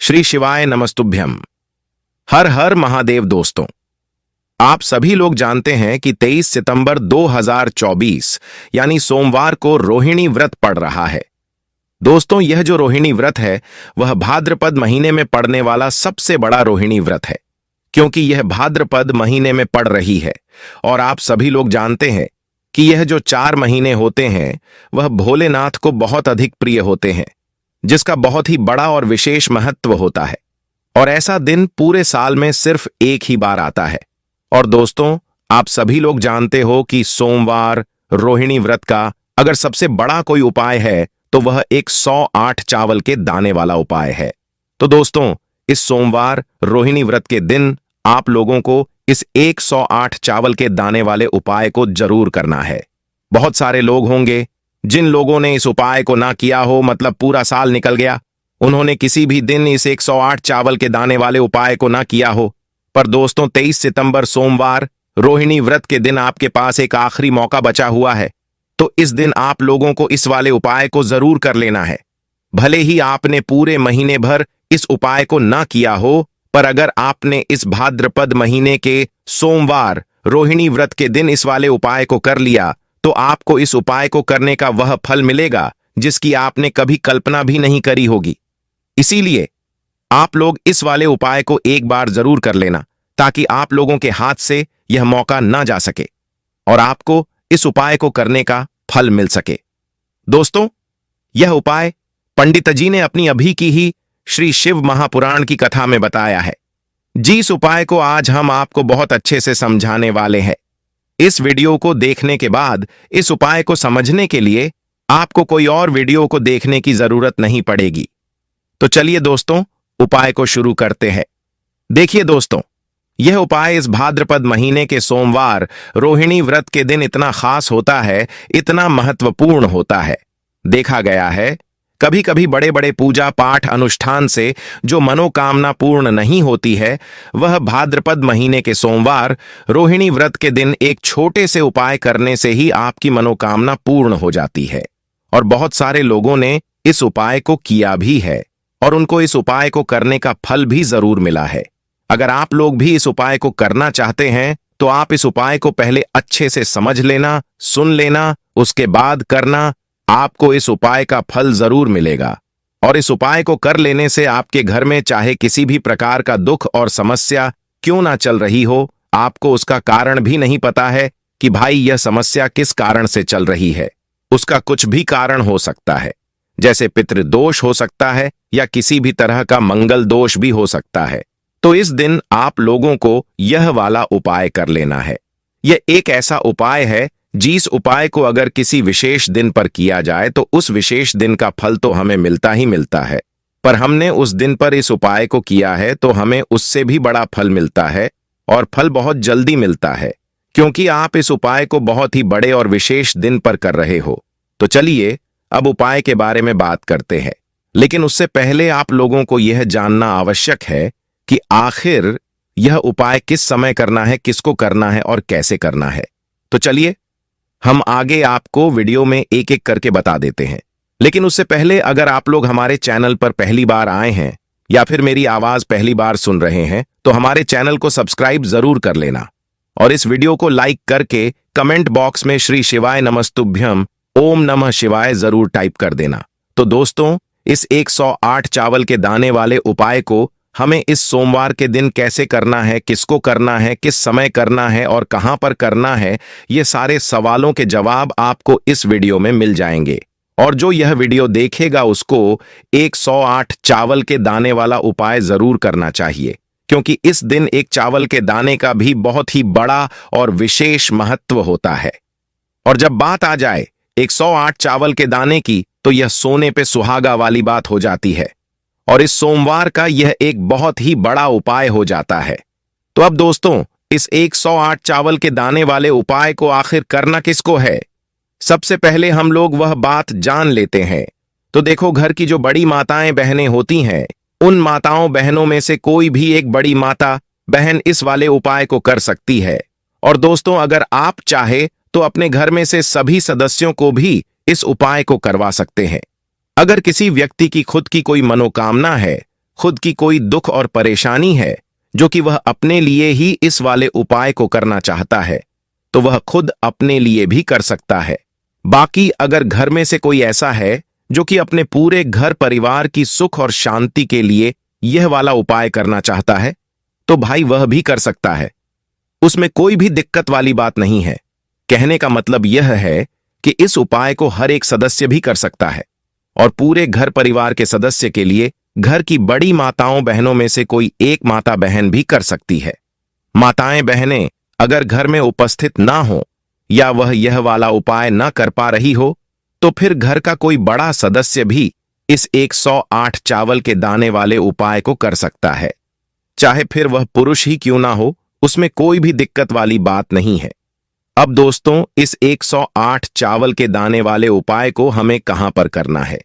श्री शिवाय नमस्तुभ्यम। हर हर महादेव। दोस्तों, आप सभी लोग जानते हैं कि 23 सितंबर 2024 यानी सोमवार को रोहिणी व्रत पड़ रहा है। दोस्तों, यह जो रोहिणी व्रत है वह भाद्रपद महीने में पड़ने वाला सबसे बड़ा रोहिणी व्रत है, क्योंकि यह भाद्रपद महीने में पड़ रही है। और आप सभी लोग जानते हैं कि यह जो 4 महीने होते हैं वह भोलेनाथ को बहुत अधिक प्रिय होते हैं, जिसका बहुत ही बड़ा और विशेष महत्व होता है। और ऐसा दिन पूरे साल में सिर्फ एक ही बार आता है। और दोस्तों, आप सभी लोग जानते हो कि सोमवार रोहिणी व्रत का अगर सबसे बड़ा कोई उपाय है तो वह एक 108 चावल के दाने वाला उपाय है। तो दोस्तों, इस सोमवार रोहिणी व्रत के दिन आप लोगों को इस 108 चावल के दाने वाले उपाय को जरूर करना है। बहुत सारे लोग होंगे जिन लोगों ने इस उपाय को ना किया हो, मतलब पूरा साल निकल गया, उन्होंने किसी भी दिन इस 108 चावल के दाने वाले उपाय को ना किया हो। पर दोस्तों, 23 सितंबर सोमवार रोहिणी व्रत के दिन आपके पास एक आखिरी मौका बचा हुआ है। तो इस दिन आप लोगों को इस वाले उपाय को जरूर कर लेना है। भले ही आपने पूरे महीने भर इस उपाय को ना किया हो, पर अगर आपने इस भाद्रपद महीने के सोमवार रोहिणी व्रत के दिन इस वाले उपाय को कर लिया तो आपको इस उपाय को करने का वह फल मिलेगा जिसकी आपने कभी कल्पना भी नहीं करी होगी। इसीलिए आप लोग इस वाले उपाय को एक बार जरूर कर लेना, ताकि आप लोगों के हाथ से यह मौका ना जा सके और आपको इस उपाय को करने का फल मिल सके। दोस्तों, यह उपाय पंडित जी ने अपनी अभी की ही श्री शिव महापुराण की कथा में बताया है। जिस उपाय को आज हम आपको बहुत अच्छे से समझाने वाले हैं। इस वीडियो को देखने के बाद इस उपाय को समझने के लिए आपको कोई और वीडियो को देखने की जरूरत नहीं पड़ेगी। तो चलिए दोस्तों, उपाय को शुरू करते हैं। देखिए दोस्तों, यह उपाय इस भाद्रपद महीने के सोमवार रोहिणी व्रत के दिन इतना खास होता है, इतना महत्वपूर्ण होता है। देखा गया है कभी कभी बड़े बड़े पूजा पाठ अनुष्ठान से जो मनोकामना पूर्ण नहीं होती है, वह भाद्रपद महीने के सोमवार रोहिणी व्रत के दिन एक छोटे से उपाय करने से ही आपकी मनोकामना पूर्ण हो जाती है। और बहुत सारे लोगों ने इस उपाय को किया भी है और उनको इस उपाय को करने का फल भी जरूर मिला है। अगर आप लोग भी इस उपाय को करना चाहते हैं तो आप इस उपाय को पहले अच्छे से समझ लेना, सुन लेना, उसके बाद करना। आपको इस उपाय का फल जरूर मिलेगा। और इस उपाय को कर लेने से आपके घर में चाहे किसी भी प्रकार का दुख और समस्या क्यों ना चल रही हो, आपको उसका कारण भी नहीं पता है कि भाई यह समस्या किस कारण से चल रही है। उसका कुछ भी कारण हो सकता है, जैसे पितृदोष हो सकता है या किसी भी तरह का मंगल दोष भी हो सकता है। तो इस दिन आप लोगों को यह वाला उपाय कर लेना है। यह एक ऐसा उपाय है जिस उपाय को अगर किसी विशेष दिन पर किया जाए तो उस विशेष दिन का फल तो हमें मिलता ही मिलता है, पर हमने उस दिन पर इस उपाय को किया है तो हमें उससे भी बड़ा फल मिलता है। और फल बहुत जल्दी मिलता है, क्योंकि आप इस उपाय को बहुत ही बड़े और विशेष दिन पर कर रहे हो। तो चलिए अब उपाय के बारे में बात करते हैं। लेकिन उससे पहले आप लोगों को यह जानना आवश्यक है कि आखिर यह उपाय किस समय करना है, किसको करना है और कैसे करना है। तो चलिए हम आगे आपको वीडियो में एक एक करके बता देते हैं। लेकिन उससे पहले अगर आप लोग हमारे चैनल पर पहली बार आए हैं या फिर मेरी आवाज पहली बार सुन रहे हैं तो हमारे चैनल को सब्सक्राइब जरूर कर लेना और इस वीडियो को लाइक करके कमेंट बॉक्स में श्री शिवाय नमस्तुभ्यम ओम नमः शिवाय जरूर टाइप कर देना। तो दोस्तों, इस 108 चावल के दाने वाले उपाय को हमें इस सोमवार के दिन कैसे करना है, किसको करना है, किस समय करना है और कहां पर करना है, ये सारे सवालों के जवाब आपको इस वीडियो में मिल जाएंगे। और जो यह वीडियो देखेगा उसको 108 चावल के दाने वाला उपाय जरूर करना चाहिए, क्योंकि इस दिन एक चावल के दाने का भी बहुत ही बड़ा और विशेष महत्व होता है। और जब बात आ जाए 108 चावल के दाने की तो यह सोने पे सुहागा वाली बात हो जाती है और इस सोमवार का यह एक बहुत ही बड़ा उपाय हो जाता है। तो अब दोस्तों, इस 108 चावल के दाने वाले उपाय को आखिर करना किसको है, सबसे पहले हम लोग वह बात जान लेते हैं। तो देखो, घर की जो बड़ी माताएं बहनें होती हैं, उन माताओं बहनों में से कोई भी एक बड़ी माता बहन इस वाले उपाय को कर सकती है। और दोस्तों, अगर आप चाहे तो अपने घर में से सभी सदस्यों को भी इस उपाय को करवा सकते हैं। अगर किसी व्यक्ति की खुद की कोई मनोकामना है खुद की कोई दुख और परेशानी है जो कि वह अपने लिए ही इस वाले उपाय को करना चाहता है, तो वह खुद अपने लिए भी कर सकता है। बाकी अगर घर में से कोई ऐसा है जो कि अपने पूरे घर परिवार की सुख और शांति के लिए यह वाला उपाय करना चाहता है, तो भाई वह भी कर सकता है। उसमें कोई भी दिक्कत वाली बात नहीं है। कहने का मतलब यह है कि इस उपाय को हर एक सदस्य भी कर सकता है और पूरे घर परिवार के सदस्य के लिए घर की बड़ी माताओं बहनों में से कोई एक माता बहन भी कर सकती है। माताएं बहनें अगर घर में उपस्थित ना हो या वह यह वाला उपाय ना कर पा रही हो, तो फिर घर का कोई बड़ा सदस्य भी इस 108 चावल के दाने वाले उपाय को कर सकता है। चाहे फिर वह पुरुष ही क्यों ना हो, उसमें कोई भी दिक्कत वाली बात नहीं है। अब दोस्तों, इस 108 चावल के दाने वाले उपाय को हमें कहां पर करना है?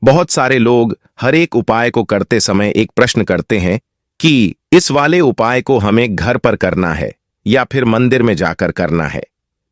बहुत सारे लोग हर एक उपाय को करते समय एक प्रश्न करते हैं कि इस वाले उपाय को हमें घर पर करना है या फिर मंदिर में जाकर करना है।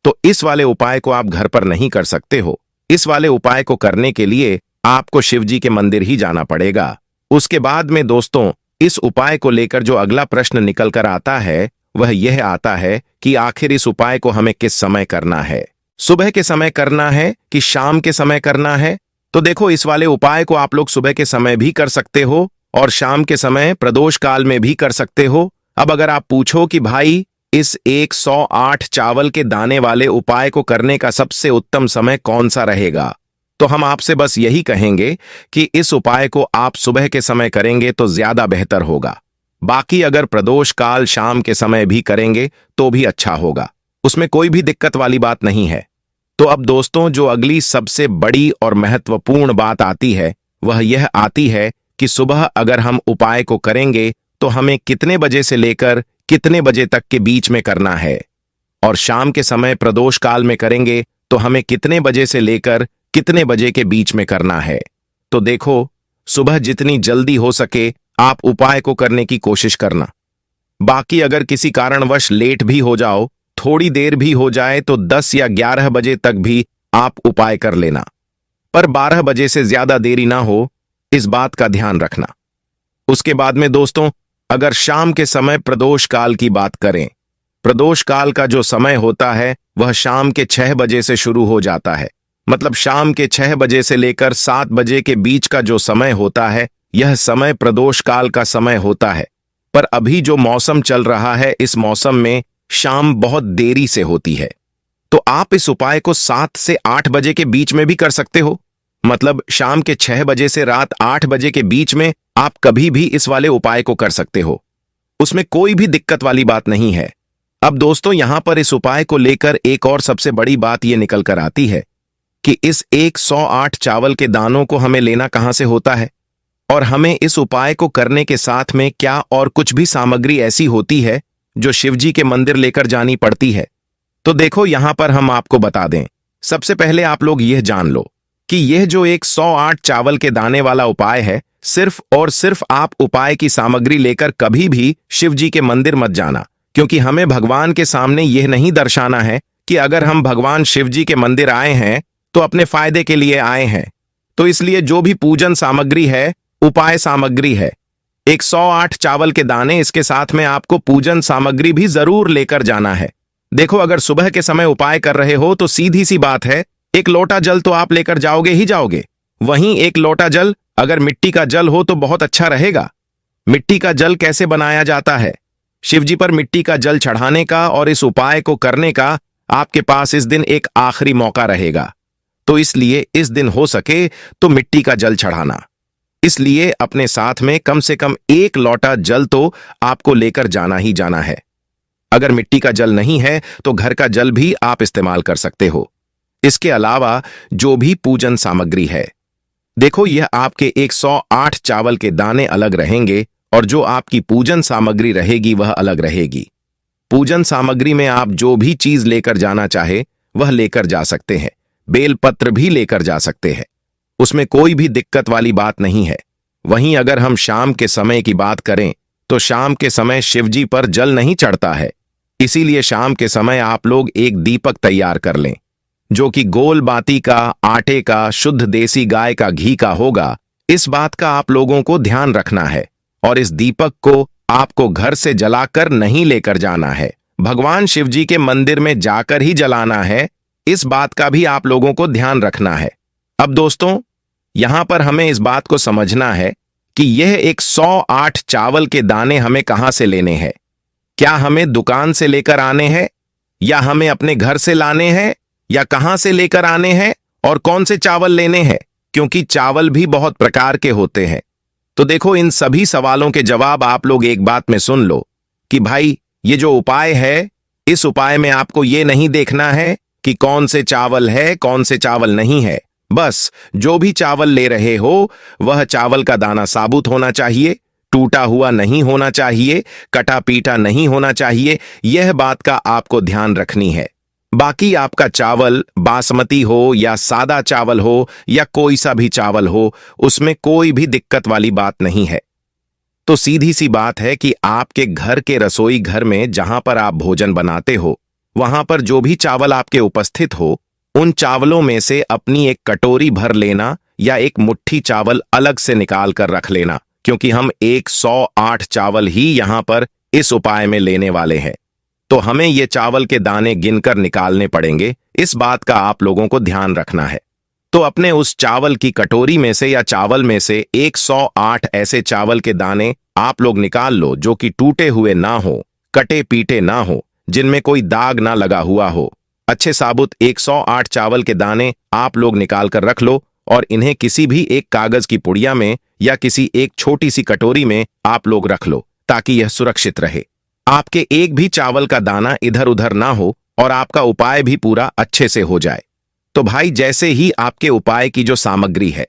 तो इस वाले उपाय को आप घर पर नहीं कर सकते हो। इस वाले उपाय को करने के लिए आपको शिवजी के मंदिर ही जाना पड़ेगा। उसके बाद में दोस्तों, इस उपाय को लेकर जो अगला प्रश्न निकल कर आता है वह यह आता है कि आखिर इस उपाय को हमें किस समय करना है? सुबह के समय करना है कि शाम के समय करना है? तो देखो, इस वाले उपाय को आप लोग सुबह के समय भी कर सकते हो और शाम के समय प्रदोष काल में भी कर सकते हो। अब अगर आप पूछो कि भाई इस 108 चावल के दाने वाले उपाय को करने का सबसे उत्तम समय कौन सा रहेगा, तो हम आपसे बस यही कहेंगे कि इस उपाय को आप सुबह के समय करेंगे तो ज्यादा बेहतर होगा। बाकी अगर प्रदोष काल शाम के समय भी करेंगे तो भी अच्छा होगा, उसमें कोई भी दिक्कत वाली बात नहीं है। तो अब दोस्तों, जो अगली सबसे बड़ी और महत्वपूर्ण बात आती है वह यह आती है कि सुबह अगर हम उपाय को करेंगे तो हमें कितने बजे से लेकर कितने बजे तक के बीच में करना है, और शाम के समय प्रदोष काल में करेंगे तो हमें कितने बजे से लेकर कितने बजे के बीच में करना है। तो देखो, सुबह जितनी जल्दी हो सके आप उपाय को करने की कोशिश करना। बाकी अगर किसी कारणवश लेट भी हो जाओ, थोड़ी देर भी हो जाए, तो 10 या 11 बजे तक भी आप उपाय कर लेना, पर 12 बजे से ज्यादा देरी ना हो, इस बात का ध्यान रखना। उसके बाद में दोस्तों, अगर शाम के समय प्रदोष काल की बात करें, प्रदोष काल का जो समय होता है वह शाम के 6 बजे से शुरू हो जाता है। मतलब शाम के 6 बजे से लेकर 7 बजे के बीच का जो समय होता है, यह समय प्रदोष काल का समय होता है। पर अभी जो मौसम चल रहा है, इस मौसम में शाम बहुत देरी से होती है, तो आप इस उपाय को 7 से 8 बजे के बीच में भी कर सकते हो। मतलब शाम के 6 बजे से रात 8 बजे के बीच में आप कभी भी इस वाले उपाय को कर सकते हो, उसमें कोई भी दिक्कत वाली बात नहीं है। अब दोस्तों, यहां पर इस उपाय को लेकर एक और सबसे बड़ी बात यह निकल कर आती है कि इस 108 चावल के दानों को हमें लेना कहां से होता है, और हमें इस उपाय को करने के साथ में क्या और कुछ भी सामग्री ऐसी होती है जो शिवजी के मंदिर लेकर जानी पड़ती है। तो देखो, यहां पर हम आपको बता दें। सबसे पहले आप लोग यह जान लो कि यह जो 108 चावल के दाने वाला उपाय है, सिर्फ और सिर्फ आप उपाय की सामग्री लेकर कभी भी शिवजी के मंदिर मत जाना, क्योंकि हमें भगवान के सामने यह नहीं दर्शाना है कि अगर हम भगवान शिवजी के मंदिर आए हैं तो अपने फायदे के लिए आए हैं। तो इसलिए जो भी पूजन सामग्री है, उपाय सामग्री है, 108 चावल के दाने, इसके साथ में आपको पूजन सामग्री भी जरूर लेकर जाना है। देखो, अगर सुबह के समय उपाय कर रहे हो तो सीधी सी बात है, एक लोटा जल तो आप लेकर जाओगे ही जाओगे। वहीं एक लोटा जल अगर मिट्टी का जल हो तो बहुत अच्छा रहेगा। मिट्टी का जल कैसे बनाया जाता है? शिवजी पर मिट्टी का जल चढ़ाने का और इस उपाय को करने का आपके पास इस दिन एक आखिरी मौका रहेगा, तो इसलिए इस दिन हो सके तो मिट्टी का जल चढ़ाना। इसलिए अपने साथ में कम से कम 1 लोटा जल तो आपको लेकर जाना ही जाना है। अगर मिट्टी का जल नहीं है तो घर का जल भी आप इस्तेमाल कर सकते हो। इसके अलावा जो भी पूजन सामग्री है, देखो, यह आपके 108 चावल के दाने अलग रहेंगे और जो आपकी पूजन सामग्री रहेगी वह अलग रहेगी। पूजन सामग्री में आप जो भी चीज लेकर जाना चाहे वह लेकर जा सकते हैं। बेलपत्र भी लेकर जा सकते हैं, उसमें कोई भी दिक्कत वाली बात नहीं है। वहीं अगर हम शाम के समय की बात करें तो शाम के समय शिवजी पर जल नहीं चढ़ता है, इसीलिए शाम के समय आप लोग एक दीपक तैयार कर लें, जो कि गोल बाती का, आटे का, शुद्ध देसी गाय का घी का होगा। इस बात का आप लोगों को ध्यान रखना है। और इस दीपक को आपको घर से जलाकर नहीं लेकर जाना है, भगवान शिव जी के मंदिर में जाकर ही जलाना है। इस बात का भी आप लोगों को ध्यान रखना है। अब दोस्तों, यहां पर हमें इस बात को समझना है कि यह 108 चावल के दाने हमें कहां से लेने हैं। क्या हमें दुकान से लेकर आने हैं, या हमें अपने घर से लाने हैं, या कहां से लेकर आने हैं, और कौन से चावल लेने हैं, क्योंकि चावल भी बहुत प्रकार के होते हैं। तो देखो, इन सभी सवालों के जवाब आप लोग एक बात में सुन लो कि भाई, ये जो उपाय है, इस उपाय में आपको ये नहीं देखना है कि कौन से चावल है, कौन से चावल नहीं है। बस जो भी चावल ले रहे हो, वह चावल का दाना साबुत होना चाहिए, टूटा हुआ नहीं होना चाहिए, कटा पीटा नहीं होना चाहिए। यह बात का आपको ध्यान रखनी है। बाकी आपका चावल बासमती हो या सादा चावल हो या कोई सा भी चावल हो, उसमें कोई भी दिक्कत वाली बात नहीं है। तो सीधी सी बात है कि आपके घर के रसोई घर में जहां पर आप भोजन बनाते हो, वहां पर जो भी चावल आपके उपस्थित हो, उन चावलों में से अपनी एक कटोरी भर लेना या एक मुट्ठी चावल अलग से निकाल कर रख लेना, क्योंकि हम 108 चावल ही यहां पर इस उपाय में लेने वाले हैं। तो हमें ये चावल के दाने गिनकर निकालने पड़ेंगे। इस बात का आप लोगों को ध्यान रखना है। तो अपने उस चावल की कटोरी में से या चावल में से 108 ऐसे चावल के दाने आप लोग निकाल लो जो कि टूटे हुए ना हो, कटे पीटे ना हो, जिनमें कोई दाग ना लगा हुआ हो। अच्छे साबुत 108 चावल के दाने आप लोग निकाल कर रख लो और इन्हें किसी भी एक कागज की पुड़िया में या किसी एक छोटी सी कटोरी में आप लोग रख लो, ताकि यह सुरक्षित रहे। आपके एक भी चावल का दाना इधर उधर ना हो और आपका उपाय भी पूरा अच्छे से हो जाए। तो भाई, जैसे ही आपके उपाय की जो सामग्री है,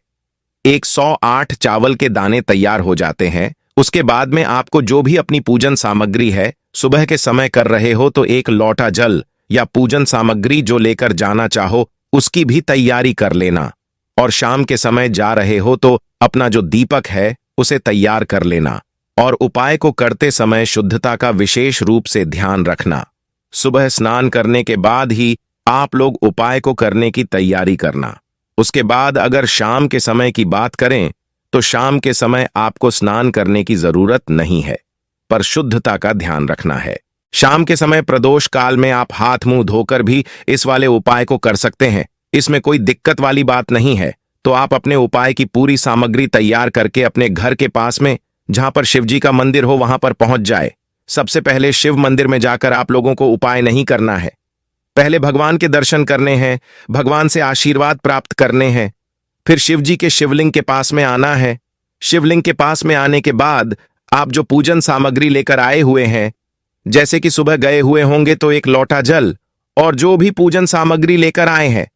108 चावल के दाने तैयार हो जाते हैं, उसके बाद में आपको जो भी अपनी पूजन सामग्री है, सुबह के समय कर रहे हो तो एक लोटा जल या पूजन सामग्री जो लेकर जाना चाहो उसकी भी तैयारी कर लेना, और शाम के समय जा रहे हो तो अपना जो दीपक है उसे तैयार कर लेना। और उपाय को करते समय शुद्धता का विशेष रूप से ध्यान रखना। सुबह स्नान करने के बाद ही आप लोग उपाय को करने की तैयारी करना। उसके बाद अगर शाम के समय की बात करें तो शाम के समय आपको स्नान करने की जरूरत नहीं है, पर शुद्धता का ध्यान रखना है। शाम के समय प्रदोष काल में आप हाथ मुंह धोकर भी इस वाले उपाय को कर सकते हैं, इसमें कोई दिक्कत वाली बात नहीं है। तो आप अपने उपाय की पूरी सामग्री तैयार करके अपने घर के पास में जहां पर शिव जी का मंदिर हो वहां पर पहुंच जाए। सबसे पहले शिव मंदिर में जाकर आप लोगों को उपाय नहीं करना है, पहले भगवान के दर्शन करने हैं, भगवान से आशीर्वाद प्राप्त करने हैं, फिर शिव जी के शिवलिंग के पास में आना है। शिवलिंग के पास में आने के बाद आप जो पूजन सामग्री लेकर आए हुए हैं, जैसे कि सुबह गए हुए होंगे तो एक लोटा जल और जो भी पूजन सामग्री लेकर आए हैं,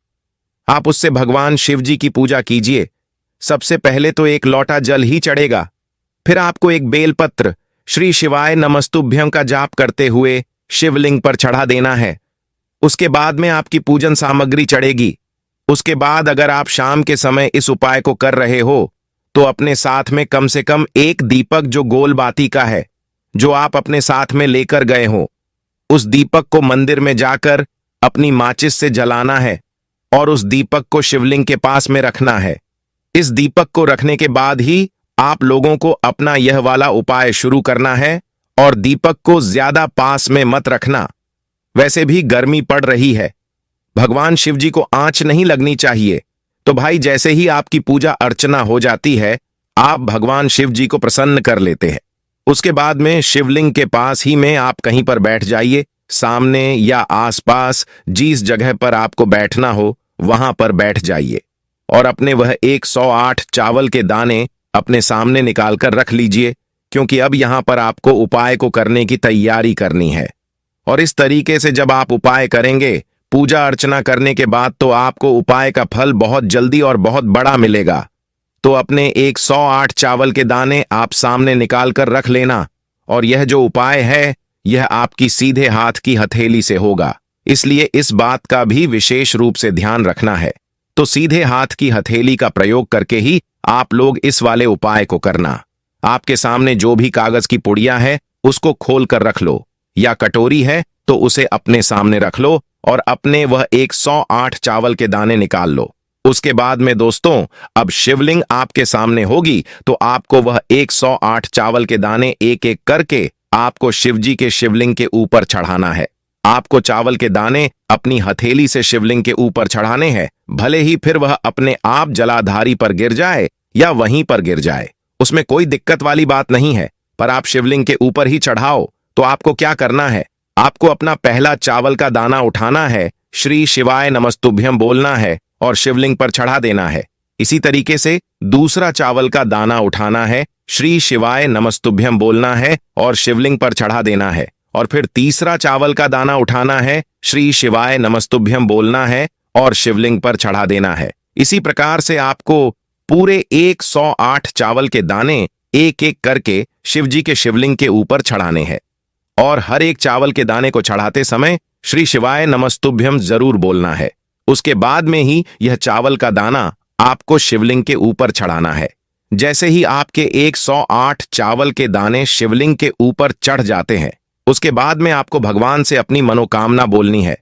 आप उससे भगवान शिव जी की पूजा कीजिए। सबसे पहले तो एक लोटा जल ही चढ़ेगा, फिर आपको एक बेलपत्र श्री शिवाय नमस्तुभ्यं का जाप करते हुए शिवलिंग पर चढ़ा देना है। उसके बाद में आपकी पूजन सामग्री चढ़ेगी। उसके बाद अगर आप शाम के समय इस उपाय को कर रहे हो तो अपने साथ में कम से कम एक दीपक जो गोल बाती का है, जो आप अपने साथ में लेकर गए हो, उस दीपक को मंदिर में जाकर अपनी माचिस से जलाना है और उस दीपक को शिवलिंग के पास में रखना है। इस दीपक को रखने के बाद ही आप लोगों को अपना यह वाला उपाय शुरू करना है और दीपक को ज्यादा पास में मत रखना। वैसे भी गर्मी पड़ रही है, भगवान शिव जी को आंच नहीं लगनी चाहिए। तो भाई, जैसे ही आपकी पूजा अर्चना हो जाती है, आप भगवान शिव जी को प्रसन्न कर लेते हैं। उसके बाद में शिवलिंग के पास ही में आप कहीं पर बैठ जाइए, सामने या आसपास जिस जगह पर आपको बैठना हो वहां पर बैठ जाइए और अपने वह 108 चावल के दाने अपने सामने निकाल कर रख लीजिए, क्योंकि अब यहां पर आपको उपाय को करने की तैयारी करनी है। और इस तरीके से जब आप उपाय करेंगे, पूजा अर्चना करने के बाद, तो आपको उपाय का फल बहुत जल्दी और बहुत बड़ा मिलेगा। तो अपने 108 चावल के दाने आप सामने निकाल कर रख लेना, और यह जो उपाय है यह आपकी सीधे हाथ की हथेली से होगा, इसलिए इस बात का भी विशेष रूप से ध्यान रखना है। तो सीधे हाथ की हथेली का प्रयोग करके ही आप लोग इस वाले उपाय को करना। आपके सामने जो भी कागज की पुड़िया है उसको खोल कर रख लो, या कटोरी है तो उसे अपने सामने रख लो और अपने वह 108 चावल के दाने निकाल लो। उसके बाद में दोस्तों, अब शिवलिंग आपके सामने होगी तो आपको वह 108 चावल के दाने एक एक करके आपको शिवजी के शिवलिंग के ऊपर चढ़ाना है। आपको चावल के दाने अपनी हथेली से शिवलिंग के ऊपर चढ़ाने हैं, भले ही फिर वह अपने आप जलाधारी पर गिर जाए या वहीं पर गिर जाए, उसमें कोई दिक्कत वाली बात नहीं है। पर आप शिवलिंग के ऊपर ही चढ़ाओ। तो आपको क्या करना है, आपको अपना पहला चावल का दाना उठाना है, श्री शिवाय नमस्तुभ्यम बोलना है और शिवलिंग पर चढ़ा देना है। इसी तरीके से दूसरा चावल का दाना उठाना है, श्री शिवाय नमस्तुभ्यम बोलना है और शिवलिंग पर चढ़ा देना है। और फिर तीसरा चावल का दाना उठाना है, श्री शिवाय नमस्तुभ्यम बोलना है और शिवलिंग पर चढ़ा देना है। इसी प्रकार से आपको पूरे 108 चावल के दाने एक एक करके शिवजी के शिवलिंग के ऊपर चढ़ाने हैं। और हर एक चावल के दाने को चढ़ाते समय श्री शिवाय नमस्तुभ्यम जरूर बोलना है। उसके बाद में ही यह चावल का दाना आपको शिवलिंग के ऊपर चढ़ाना है। जैसे ही आपके 108 चावल के दाने शिवलिंग के ऊपर चढ़ जाते हैं, उसके बाद में आपको भगवान से अपनी मनोकामना बोलनी है।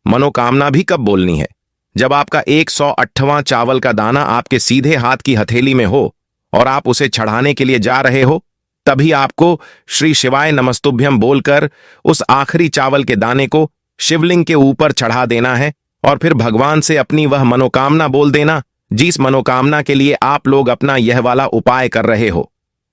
मनोकामना भी कब बोलनी है, जब आपका 108वां चावल का दाना आपके सीधे हाथ की हथेली में हो और आप उसे चढ़ाने के लिए जा रहे हो, तभी आपको श्री शिवाय नमस्तुभ्यम बोलकर उस आखिरी चावल के दाने को शिवलिंग के ऊपर चढ़ा देना है। और फिर भगवान से अपनी वह मनोकामना बोल देना, जिस मनोकामना के लिए आप लोग अपना यह वाला उपाय कर रहे हो,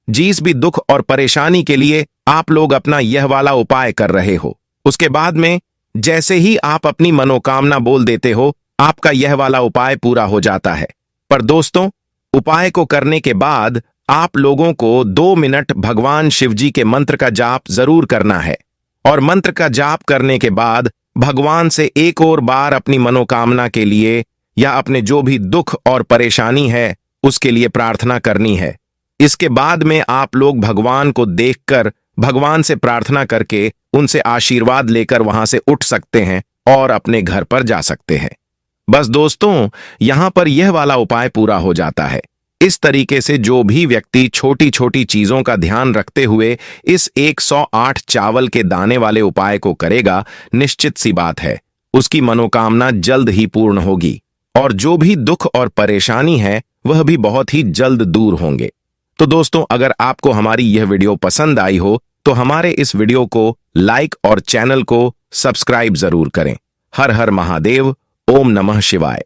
जिस भी दुख और परेशानी के लिए आप लोग अपना यह वाला उपाय कर रहे हो। उसके बाद में जैसे ही आप अपनी मनोकामना बोल देते हो, आपका यह वाला उपाय पूरा हो जाता है। पर दोस्तों, उपाय को करने के बाद आप लोगों को 2 मिनट भगवान शिवजी के मंत्र का जाप जरूर करना है। और मंत्र का जाप करने के बाद भगवान से एक और बार अपनी मनोकामना के लिए या अपने जो भी दुख और परेशानी है उसके लिए प्रार्थना करनी है। इसके बाद में आप लोग भगवान को देखकर भगवान से प्रार्थना करके उनसे आशीर्वाद लेकर वहां से उठ सकते हैं और अपने घर पर जा सकते हैं। बस दोस्तों, यहां पर यह वाला उपाय पूरा हो जाता है। इस तरीके से जो भी व्यक्ति छोटी छोटी चीजों का ध्यान रखते हुए इस 108 चावल के दाने वाले उपाय को करेगा, निश्चित सी बात है उसकी मनोकामना जल्द ही पूर्ण होगी और जो भी दुख और परेशानी है वह भी बहुत ही जल्द दूर होंगे। तो दोस्तों, अगर आपको हमारी यह वीडियो पसंद आई हो तो हमारे इस वीडियो को लाइक और चैनल को सब्सक्राइब जरूर करें। हर हर महादेव। ओम नमः शिवाय।